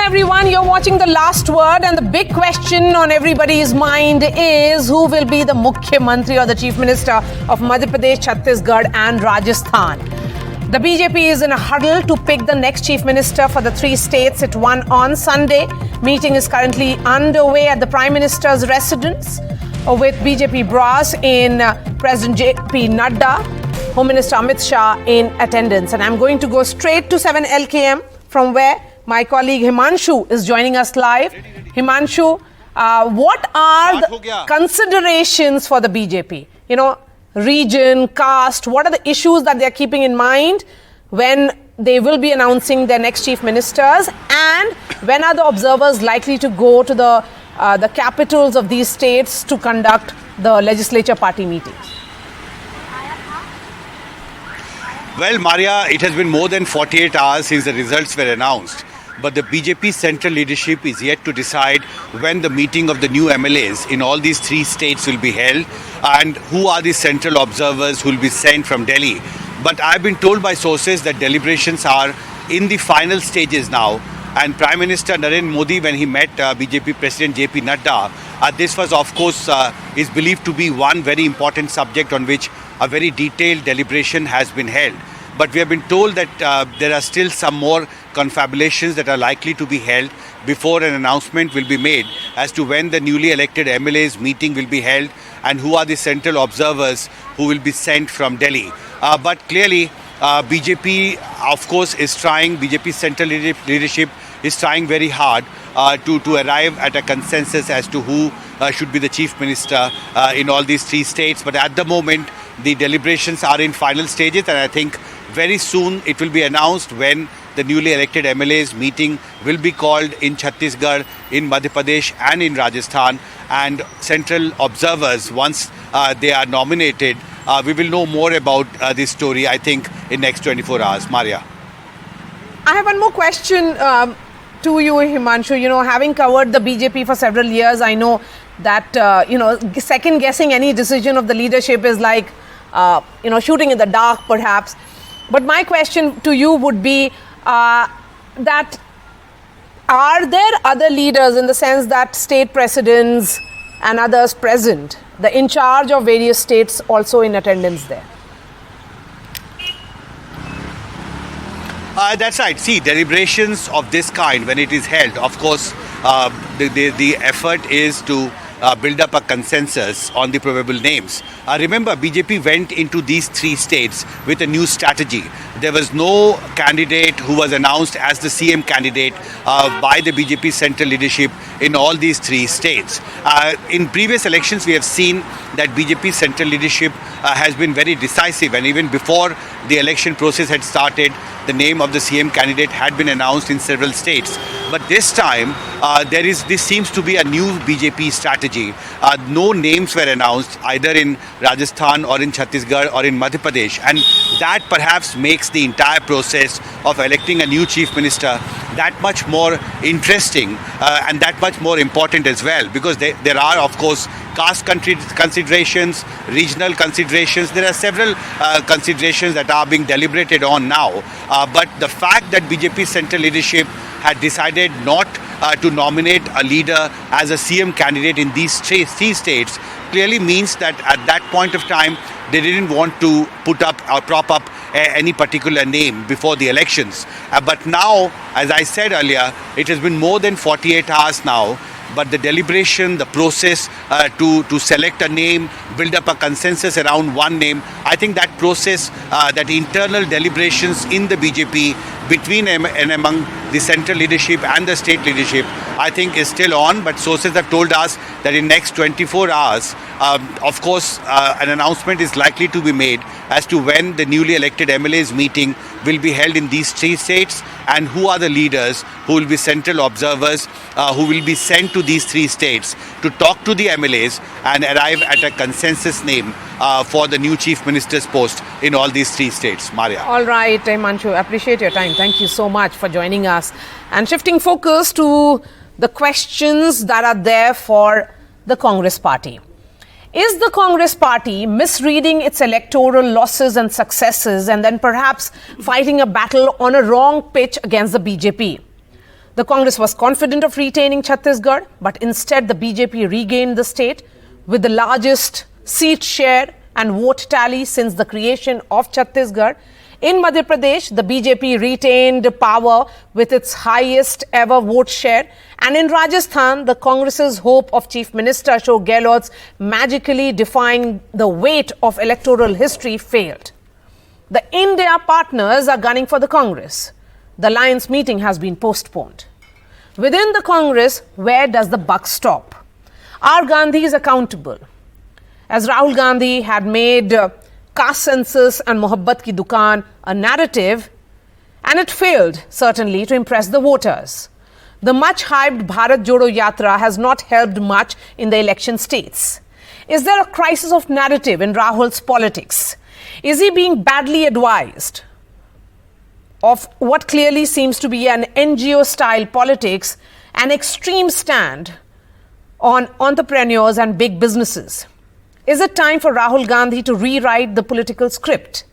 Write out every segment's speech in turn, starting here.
everyone, you're watching The Last Word, and the big question on everybody's mind is who will be the Mukhya Mantri or the Chief Minister of Madhya Pradesh, Chhattisgarh and Rajasthan. The BJP is in a huddle to pick the next Chief Minister for the three states it won on Sunday. Meeting is currently underway at the Prime Minister's residence with BJP brass in President J.P. Nadda, Home Minister Amit Shah in attendance. And I'm going to go straight to 7 LKM from where my colleague Himanshu is joining us live. Himanshu, what are the considerations for the BJP? You know, region, caste, what are the issues that they're keeping in mind when they will be announcing their next chief ministers? And when are the observers likely to go to the capitals of these states to conduct the legislature party meetings? Well, Marya, it has been more than 48 hours since the results were announced. But the BJP central leadership is yet to decide when the meeting of the new MLAs in all these three states will be held and who are the central observers who will be sent from Delhi. But I've been told by sources that deliberations are in the final stages now. And Prime Minister Narendra Modi, when he met BJP President J.P. Nadda, this was, of course, is believed to be one very important subject on which a very detailed deliberation has been held. But we have been told that there are still some more confabulations that are likely to be held before an announcement will be made as to when the newly elected MLAs meeting will be held and who are the central observers who will be sent from Delhi. But clearly, BJP, of course, is trying, BJP central leadership is trying very hard to arrive at a consensus as to who should be the chief minister in all these three states. But at the moment, the deliberations are in final stages, and I think very soon it will be announced when the newly elected MLAs meeting will be called in Chhattisgarh, in Madhya Pradesh and in Rajasthan. And central observers, once they are nominated, we will know more about this story, I think, in next 24 hours. Marya. I have one more question to you, Himanshu. You know, having covered the BJP for several years, I know that, second guessing any decision of the leadership is like, shooting in the dark, perhaps. But my question to you would be that are there other leaders, in the sense that state presidents and others present, the in charge of various states also in attendance there? That's right. See, deliberations of this kind, when it is held, of course, the effort is to build up a consensus on the probable names. Remember, BJP went into these three states with a new strategy. There was no candidate who was announced as the CM candidate by the BJP central leadership in all these three states. In previous elections, we have seen that BJP central leadership has been very decisive, and even before the election process had started, the name of the CM candidate had been announced in several states. But this time, this seems to be a new BJP strategy. No names were announced either in Rajasthan or in Chhattisgarh or in Madhya Pradesh, and that perhaps makes the entire process of electing a new chief minister that much more interesting and that much more important as well, because there are, of course, caste considerations, regional considerations. There are several considerations that are being deliberated on now. But the fact that BJP central leadership had decided not to nominate a leader as a CM candidate in these three states clearly means that at that point of time they didn't want to put up or prop up any particular name before the elections. But now, as I said earlier, it has been more than 48 hours now. But the deliberation, the process to select a name, build up a consensus around one name, I think that process, that internal deliberations in the BJP between and among the central leadership and the state leadership, I think is still on. But sources have told us that in next 24 hours, of course, an announcement is likely to be made as to when the newly elected MLAs meeting will be held in these three states and who are the leaders who will be central observers who will be sent to these three states to talk to the MLAs and arrive at a consensus name for the new chief minister's post in all these three states. Marya. All right, Himanshu, appreciate your time. Thank you so much for joining us. And shifting focus to the questions that are there for the Congress party. Is the Congress party misreading its electoral losses and successes and then perhaps fighting a battle on a wrong pitch against the BJP? The Congress was confident of retaining Chhattisgarh, but instead the BJP regained the state with the largest seat share and vote tally since the creation of Chhattisgarh. In Madhya Pradesh, the BJP retained power with its highest ever vote share. And in Rajasthan, the Congress's hope of Chief Minister Ashok Gehlot's magically defying the weight of electoral history failed. The India partners are gunning for the Congress. The alliance meeting has been postponed. Within the Congress, where does the buck stop? Are Gandhis accountable? As Rahul Gandhi had made caste census and Mohabbat ki Dukaan a narrative, and it failed, certainly, to impress the voters. The much-hyped Bharat Jodo Yatra has not helped much in the election states. Is there a crisis of narrative in Rahul's politics? Is he being badly advised of what clearly seems to be an NGO-style politics, an extreme stand on entrepreneurs and big businesses? Is it time for Rahul Gandhi to rewrite the political script?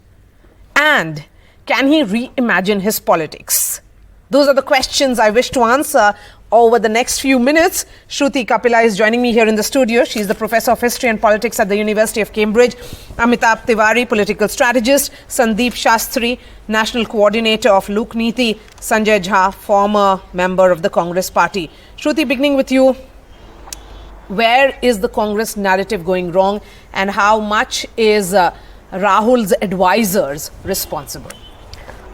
And can he reimagine his politics? Those are the questions I wish to answer over the next few minutes. Shruti Kapila is joining me here in the studio. She's the Professor of History and Politics at the University of Cambridge. Amitabh Tiwari, political strategist. Sandeep Shastri, National Coordinator of Lok Niti. Sanjay Jha, former member of the Congress Party. Shruti, beginning with you. Where is the Congress narrative going wrong, and how much is Rahul's advisors responsible?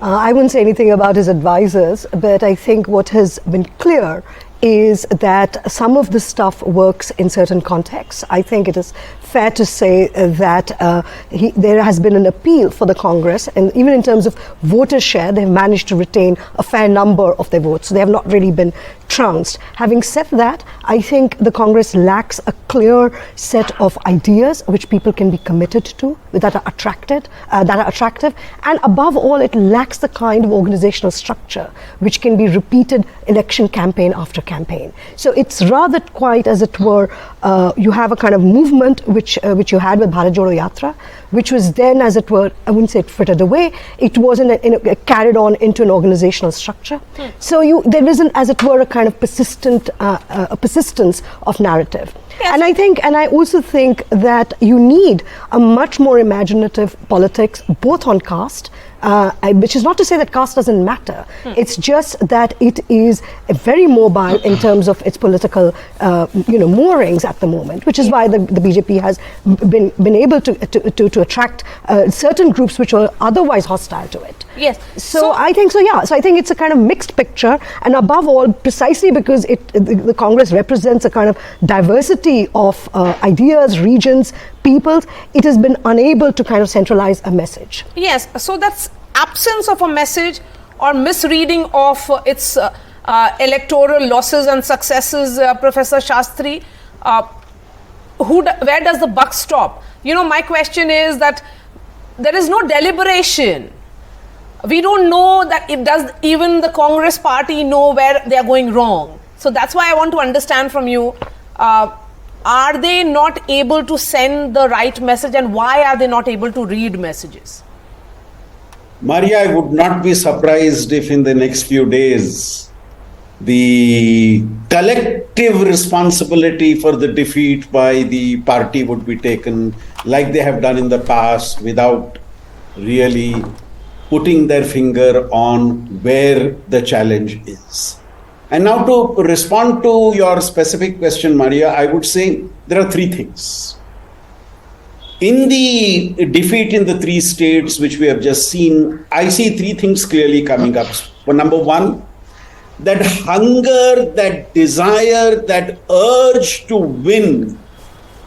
I wouldn't say anything about his advisors, but I think what has been clear is that some of the stuff works in certain contexts. I think it is fair to say that there has been an appeal for the Congress, and even in terms of voter share, they've managed to retain a fair number of their votes. So they have not really been trounced. Having said that, I think the Congress lacks a clear set of ideas which people can be committed to, that are attractive, and above all, it lacks the kind of organizational structure which can be repeated election campaign after campaign. So it's rather quite, as it were, you have a kind of movement which you had with Bharat Jodo Yatra, which was then, as it were, I wouldn't say it frittered away, it wasn't carried on into an organizational structure. So there isn't, as it were, a kind of persistence of narrative. Yes. And I also think that you need a much more imaginative politics, both on caste, which is not to say that caste doesn't matter. It's just that it is very mobile in terms of its political, moorings at the moment, which is why the BJP has been able to attract certain groups which were otherwise hostile to it. Yes. So I think so. Yeah. So I think it's a kind of mixed picture, and above all, precisely because the Congress represents a kind of diversity of ideas, regions, peoples, it has been unable to kind of centralize a message. Yes, so that's absence of a message or misreading of its electoral losses and successes, Professor Shastri. Where does the buck stop? My question is that there is no deliberation. We don't know that does even the Congress party know where they are going wrong. So that's why I want to understand from you, are they not able to send the right message, and why are they not able to read messages? Marya, I would not be surprised if in the next few days the collective responsibility for the defeat by the party would be taken like they have done in the past, without really putting their finger on where the challenge is. And now, to respond to your specific question, Marya, I would say there are three things. In the defeat in the three states which we have just seen, I see three things clearly coming up. Well, number one, that hunger, that desire, that urge to win,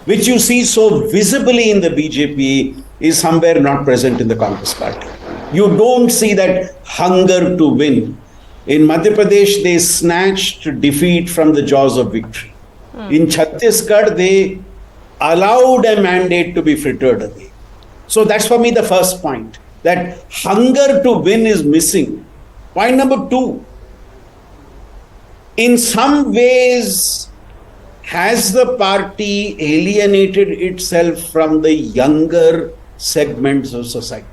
which you see so visibly in the BJP, is somewhere not present in the Congress party. You don't see that hunger to win. In Madhya Pradesh, they snatched defeat from the jaws of victory. In Chhattisgarh, they allowed a mandate to be frittered away. So that's for me the first point, that hunger to win is missing. Point number two, in some ways, has the party alienated itself from the younger segments of society?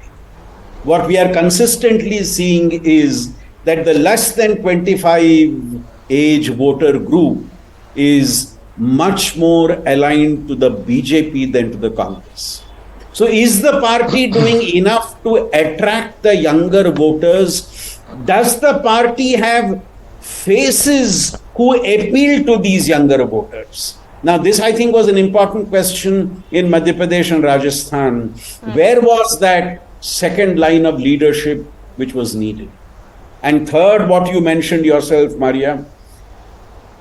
What we are consistently seeing is that the less than 25 age voter group is much more aligned to the BJP than to the Congress. So is the party doing enough to attract the younger voters? Does the party have faces who appeal to these younger voters? Now, this I think was an important question in Madhya Pradesh and Rajasthan. Where was that second line of leadership which was needed? And third, what you mentioned yourself, Marya,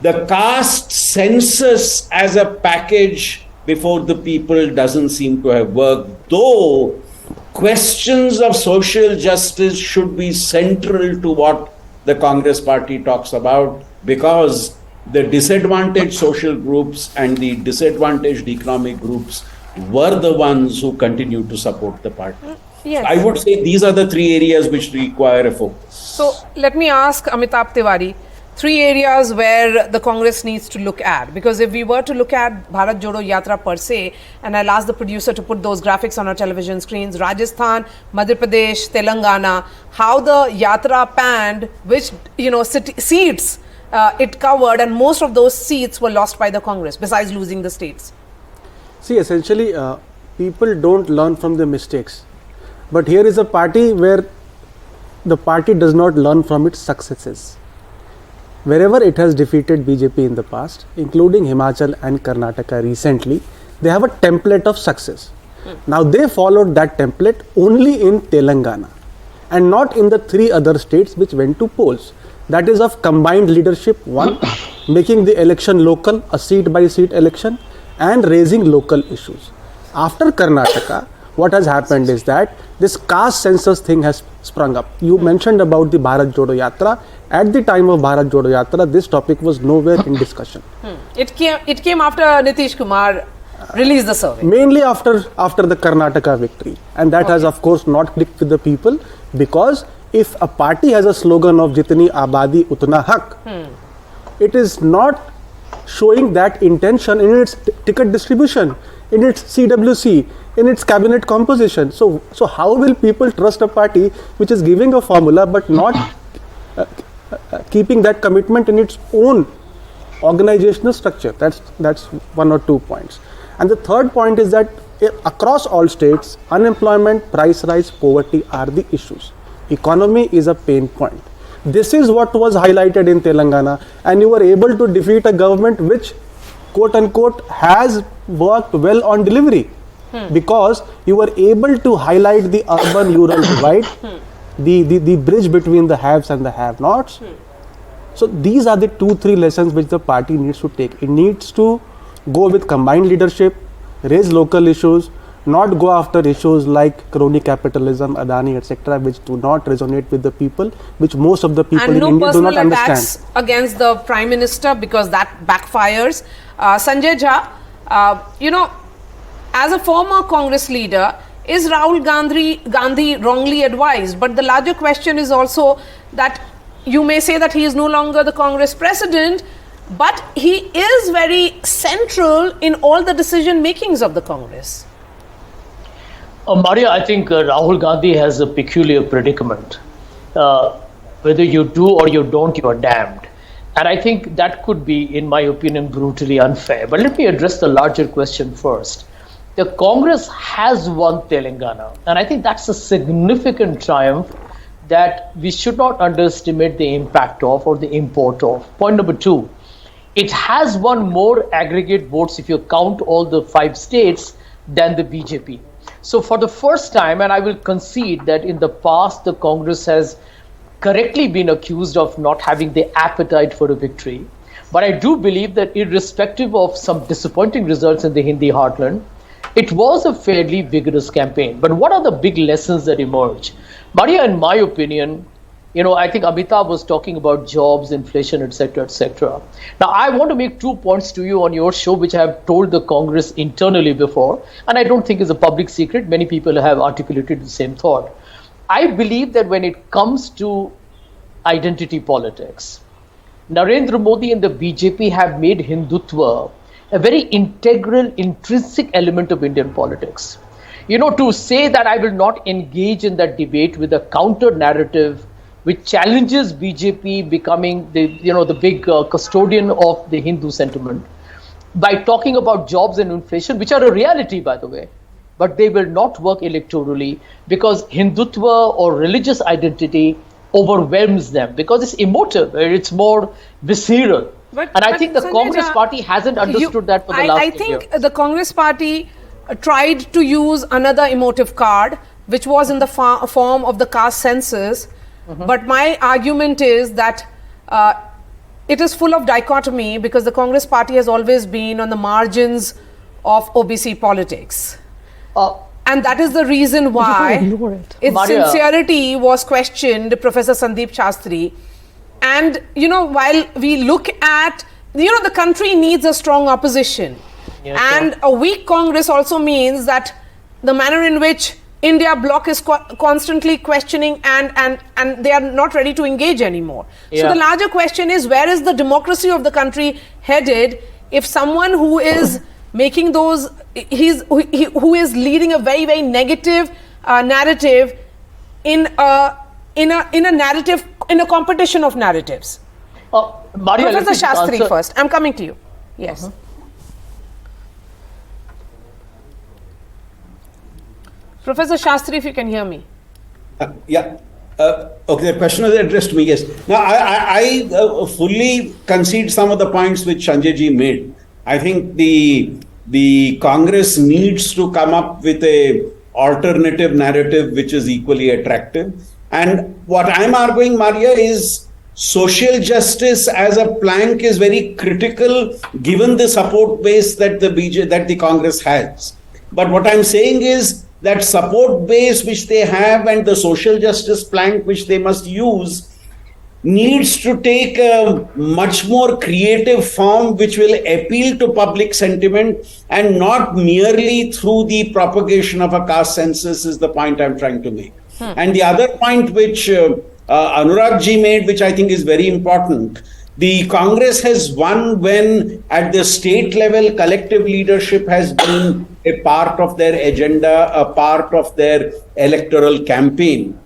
the caste census as a package before the people doesn't seem to have worked, though questions of social justice should be central to what the Congress party talks about, because the disadvantaged social groups and the disadvantaged economic groups were the ones who continue to support the party. Yes. I would say these are the three areas which require a focus. So let me ask Amitabh Tiwari, three areas where the Congress needs to look at. Because if we were to look at Bharat Jodo Yatra per se, and I'll ask the producer to put those graphics on our television screens, Rajasthan, Madhya Pradesh, Telangana, how the Yatra panned, which seats it covered, and most of those seats were lost by the Congress, besides losing the states. See, essentially, people don't learn from their mistakes. But here is a party where the party does not learn from its successes. Wherever it has defeated BJP in the past, including Himachal and Karnataka recently, they have a template of success. Now they followed that template only in Telangana and not in the three other states which went to polls. That is of combined leadership, one, making the election local, a seat by seat election, and raising local issues. After Karnataka, what has happened is that this caste census thing has sprung up. You mentioned about the Bharat Jodo Yatra. At the time of Bharat Jodo Yatra, this topic was nowhere in discussion. It came after Nitish Kumar released the survey. Mainly after the Karnataka victory. And that has of course not clicked with the people, because if a party has a slogan of Jitni Abadi Utna Hak, it is not showing that intention in its ticket distribution, in its CWC, in its cabinet composition. So how will people trust a party which is giving a formula but not keeping that commitment in its own organizational structure? That's one or 2 points. And the third point is that across all states, unemployment, price rise, poverty are the issues. Economy is a pain point. This is what was highlighted in Telangana, and you were able to defeat a government which, quote unquote, has worked well on delivery, because you were able to highlight the urban-rural divide, the bridge between the haves and the have-nots. So these are the 2-3 lessons which the party needs to take. It needs to go with combined leadership, raise local issues, not go after issues like crony capitalism, Adani, etc., which do not resonate with the people, which most of the people in India do not understand. And no personal attacks against the Prime Minister, because that backfires. Sanjay Jha, as a former Congress leader, is Rahul Gandhi wrongly advised? But the larger question is also that you may say that he is no longer the Congress president, but he is very central in all the decision makings of the Congress. Marya, I think Rahul Gandhi has a peculiar predicament. Whether you do or you don't, you are damned. And I think that could be, in my opinion, brutally unfair. But let me address the larger question first. The Congress has won Telangana, and I think that's a significant triumph that we should not underestimate the impact of or the import of. Point number 2, it has won more aggregate votes, if you count all the 5 states, than the BJP. So for the first time, and I will concede that in the past the Congress has correctly been accused of not having the appetite for a victory, but I do believe that irrespective of some disappointing results in the Hindi heartland, it was a fairly vigorous campaign. But what are the big lessons that emerge? Marya, in my opinion, I think Amitabh was talking about jobs, inflation, etc., etc. Now, I want to make 2 points to you on your show, which I have told the Congress internally before, and I don't think is a public secret. Many people have articulated the same thought. I believe that when it comes to identity politics, Narendra Modi and the BJP have made Hindutva a very integral, intrinsic element of Indian politics. To say that I will not engage in that debate with a counter narrative which challenges BJP becoming the big custodian of the Hindu sentiment by talking about jobs and inflation, which are a reality, by the way, but they will not work electorally because Hindutva or religious identity overwhelms them because it's emotive, it's more visceral. And I think the Sanjay Congress Jha, party hasn't understood that for the last I year. think the Congress party tried to use another emotive card, which was in the form of the caste census. But my argument is that it is full of dichotomy because the Congress party has always been on the margins of OBC politics. And that is the reason why its Marya, sincerity was questioned, Professor Sandeep Shastri. And, while we look at, the country needs a strong opposition. Yes, and a weak Congress also means that the manner in which India bloc is constantly questioning and they are not ready to engage anymore. Yeah. So the larger question is, where is the democracy of the country headed if someone who is making those, who is leading a very, very negative narrative in a narrative, in a competition of narratives? Marya, Professor Shastri first. I'm coming to you. Yes. Professor Shastri, if you can hear me. Yeah. Okay, the question is addressed to me, yes. Now, I fully concede some of the points which Sanjay ji made. I think the Congress needs to come up with a alternative narrative which is equally attractive. And what I'm arguing, Marya, is social justice as a plank is very critical given the support base that the Congress has. But what I'm saying is that support base which they have and the social justice plank which they must use needs to take a much more creative form which will appeal to public sentiment and not merely through the propagation of a caste census is the point I'm trying to make. And the other point which Anurag ji made, which I think is very important, the Congress has won when at the state level collective leadership has been a part of their agenda, a part of their electoral campaign.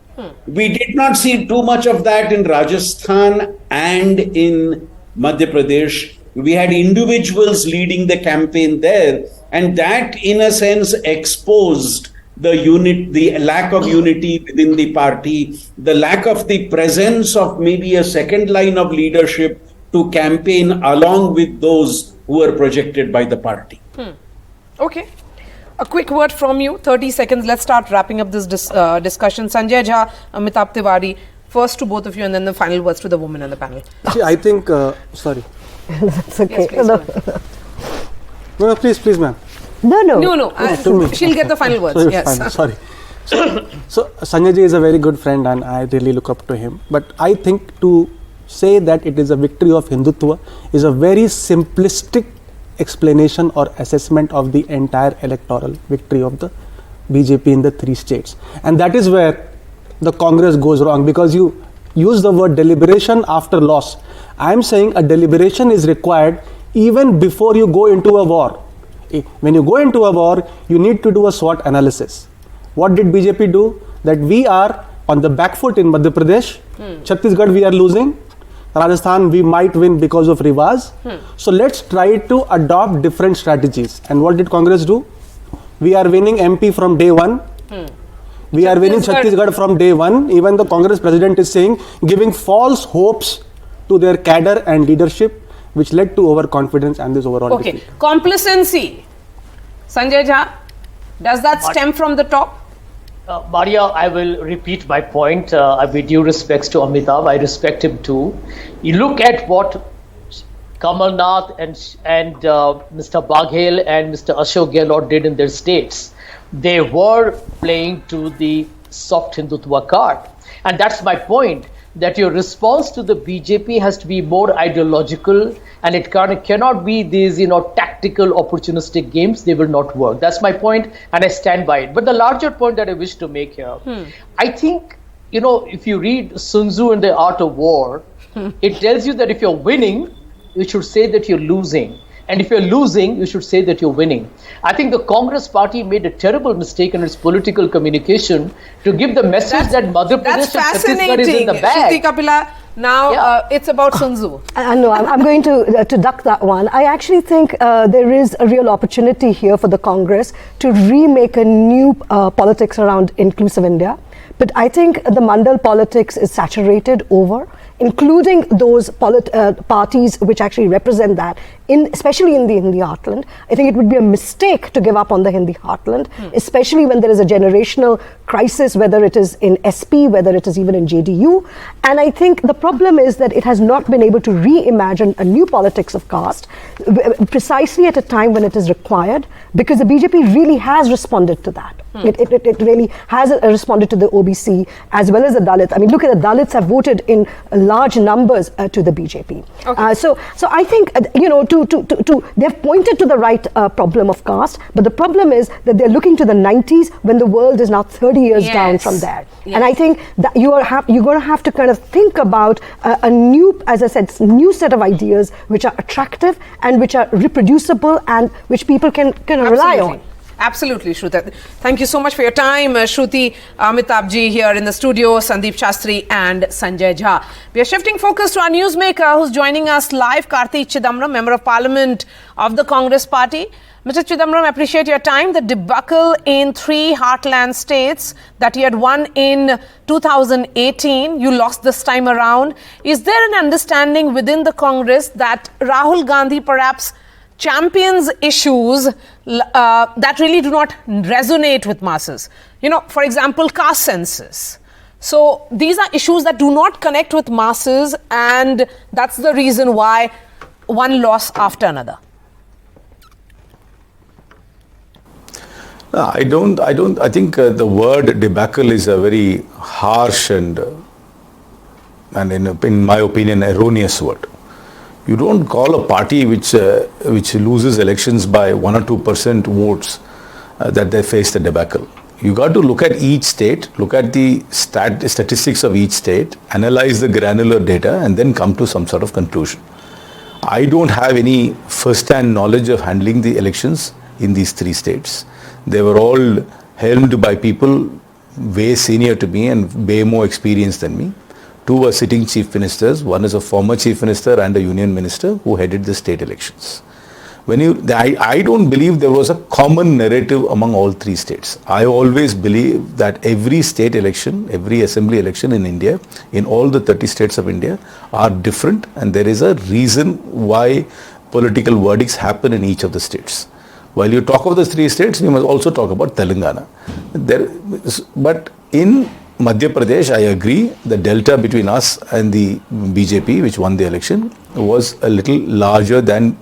We did not see too much of that in Rajasthan and in Madhya Pradesh. We had individuals leading the campaign there, and that in a sense exposed the lack of unity within the party, the lack of the presence of maybe a second line of leadership to campaign along with those who were projected by the party. Okay. A quick word from you, 30 seconds. Let's start wrapping up this discussion. Sanjay Jha, Amitabh Tiwari, first to both of you and then the final words to the women on the panel. See, I think, sorry. That's okay. Yes, please, No, please, ma'am. No. She'll get the final words. Yes. Fine, sorry. So Sanjay ji is a very good friend and I really look up to him. But I think to say that it is a victory of Hindutva is a very simplistic explanation or assessment of the entire electoral victory of the BJP in the 3 states. And that is where the Congress goes wrong, because you use the word deliberation after loss. I am saying a deliberation is required even before you go into a war. When you go into a war, you need to do a SWOT analysis. What did BJP do? That we are on the back foot in Madhya Pradesh. Chhattisgarh we are losing. Rajasthan we might win because of Rivaz. So let's try to adopt different strategies. And what did Congress do? We are winning MP from day one. We are winning Chhattisgarh from day one. Even the Congress president is saying, giving false hopes to their cadre and leadership, which led to overconfidence and this overall defeat. Complacency. Sanjay Jha, does that stem from the top? Marya, I will repeat my point. With due respects to Amitabh, I respect him too. You look at what Kamal Nath and Mr. Baghel and Mr. Ashok Gehlot did in their states. They were playing to the soft Hindutva card. And that's my point, that your response to the BJP has to be more ideological, and it cannot be these tactical opportunistic games. They will not work. That's my point, and I stand by it. But the larger point that I wish to make here, I think if you read Sun Tzu and the Art of War, it tells you that if you're winning, you should say that you're losing. And if you're losing, you should say that you're winning. I think the Congress party made a terrible mistake in its political communication to give the message that Madhya That's Pradesh and Chhattisgarh is fascinating. in the bag. Shruti Kapila, now it's about Sun Tzu. No, I'm going to duck that one. I actually think there is a real opportunity here for the Congress to remake a new politics around inclusive India. But I think the Mandal politics is saturated over, including those parties which actually represent that, especially in the Hindi heartland. I think it would be a mistake to give up on the Hindi heartland, especially when there is a generational crisis, whether it is in SP, whether it is even in JDU. And I think the problem is that it has not been able to reimagine a new politics of caste precisely at a time when it is required, because the BJP really has responded to that. It really has responded to the OBC as well as the Dalits. I mean, look at the Dalits have voted in large numbers to the BJP. Okay. So I think they have pointed to the right problem of caste, but the problem is that they're looking to the 90s when the world is now 30 years down from there. Yes. And I think that you're going to have to kind of think about a new, as I said, new set of ideas which are attractive and which are reproducible and which people can rely on. Absolutely, Shruti. Thank you so much for your time. Shruti, Amitabh here in the studio, Sandeep Shastri and Sanjay Jha. We are shifting focus to our newsmaker who's joining us live, Karti Chidambaram, Member of Parliament of the Congress Party. Mr. Chidambaram, I appreciate your time. The debacle in 3 heartland states that you had won in 2018, you lost this time around. Is there an understanding within the Congress that Rahul Gandhi perhaps champions issues that really do not resonate with masses? You know, for example, caste census. So these are issues that do not connect with masses, and that's the reason why one loss after another. No, I think the word debacle is a very harsh and in my opinion, erroneous word. You don't call a party which loses elections by 1 or 2% votes that they face the debacle. You got to look at each state, look at the statistics of each state, analyze the granular data, and then come to some sort of conclusion. I don't have any first-hand knowledge of handling the elections in these 3 states. They were all helmed by people way senior to me and way more experienced than me. 2 were sitting chief ministers. One is a former chief minister and a union minister who headed the state elections. I don't believe there was a common narrative among all 3 states. I always believe that every state election, every assembly election in India, in all the 30 states of India, are different, and there is a reason why political verdicts happen in each of the states. While you talk of the 3 states, you must also talk about Telangana. But in Madhya Pradesh, I agree, the delta between us and the BJP, which won the election, was a little larger than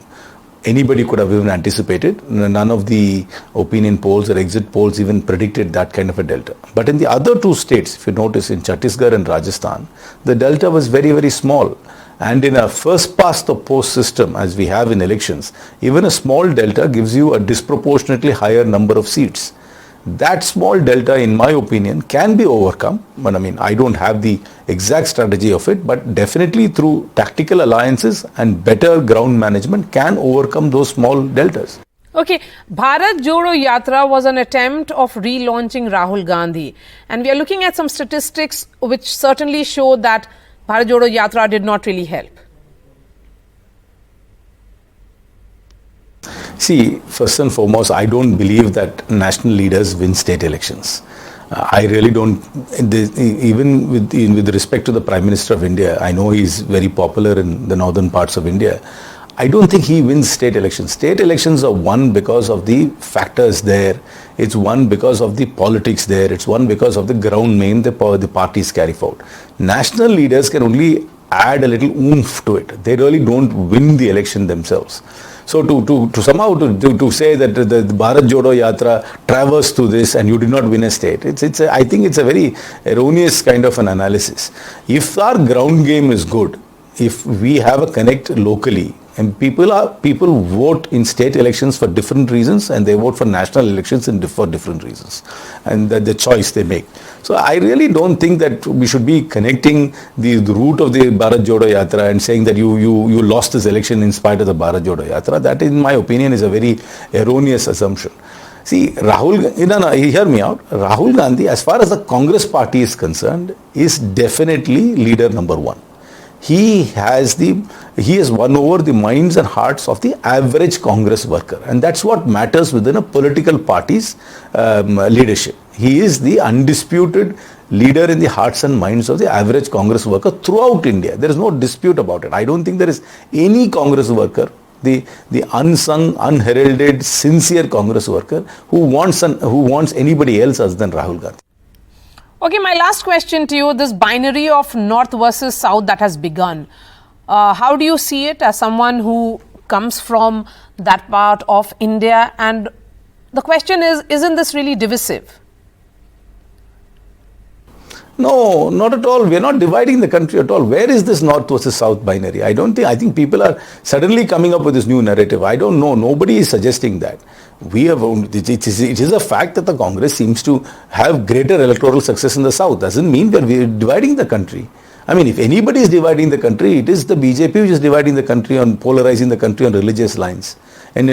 anybody could have even anticipated. None of the opinion polls or exit polls even predicted that kind of a delta. But in the other 2 states, if you notice, in Chhattisgarh and Rajasthan, the delta was very, very small. And in a first past the post system, as we have in elections, even a small delta gives you a disproportionately higher number of seats. That small delta, in my opinion, can be overcome. But I don't have the exact strategy of it, but definitely through tactical alliances and better ground management can overcome those small deltas. Okay, Bharat Jodo Yatra was an attempt of relaunching Rahul Gandhi. And we are looking at some statistics which certainly show that Bharat Jodo Yatra did not really help. See, first and foremost, I don't believe that national leaders win state elections. I really don't. Even with respect to the Prime Minister of India, I know he's very popular in the northern parts of India. I don't think he wins state elections. State elections are won because of the factors there. It's won because of the politics there. It's won because of the ground main the parties carry forward. National leaders can only add a little oomph to it. They really don't win the election themselves. So to somehow to say that the Bharat Jodo Yatra traversed through this and you did not win a state, I think it's a very erroneous kind of an analysis. If our ground game is good, if we have a connect locally, And people vote in state elections for different reasons, and they vote for national elections for different reasons, and the choice they make. So I really don't think that we should be connecting the route of the Bharat Jodo Yatra and saying that you lost this election in spite of the Bharat Jodo Yatra. That, in my opinion, is a very erroneous assumption. See, hear me out. Rahul Gandhi, as far as the Congress party is concerned, is definitely leader number one. He has won over the minds and hearts of the average Congress worker, and that's what matters within a political party's leadership. He is the undisputed leader in the hearts and minds of the average Congress worker throughout India. There is no dispute about it. I don't think there is any Congress worker, the unsung, unheralded, sincere Congress worker who wants anybody else other than Rahul Gandhi. Okay, my last question to you, this binary of North versus South that has begun, how do you see it as someone who comes from that part of India? And the question is, isn't this really divisive? No, not at all. We are not dividing the country at all. Where is this North versus South binary? I think people are suddenly coming up with this new narrative. I don't know. Nobody is suggesting that. It is a fact that the Congress seems to have greater electoral success in the South. Doesn't mean that we are dividing the country. I mean, if anybody is dividing the country, it is the BJP which is dividing the country on polarizing the country on religious lines. And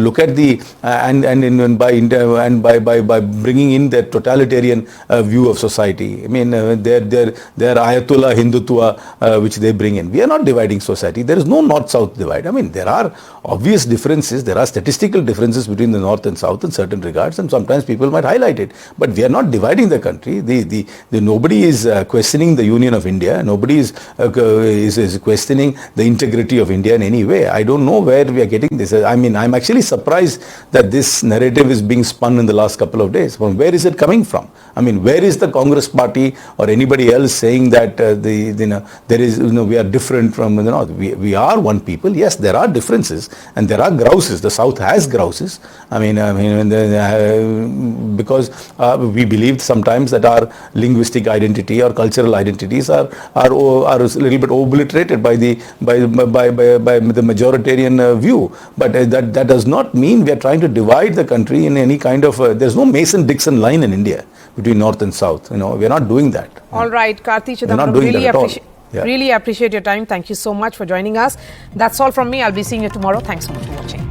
look at the by bringing in that totalitarian view of society. I mean, their Ayatollah Hindutva which they bring in. We are not dividing society. There is no North-South divide. I mean, there are obvious differences. There are statistical differences between the North and South in certain regards, and sometimes people might highlight it. But we are not dividing the country. Nobody is questioning the union of India. Nobody is questioning the integrity of India in any way. I don't know where we are getting this. I'm actually surprised that this narrative is being spun in the last couple of days. From where is it coming from? I mean, where is the Congress party or anybody else saying that we are different from the North? We are one people. Yes, there are differences and there are grouses. The South has grouses. Because we believe sometimes that our linguistic identity or cultural identities are a little bit obliterated by the majoritarian view. But that does not mean we are trying to divide the country in any kind of there's no Mason-Dixon line in India between North and South. We are not doing that. All right, Karti Chidambaram, really appreciate your time. Thank you so much for joining us. That's all from me. I'll be seeing you tomorrow. Thanks so much for watching.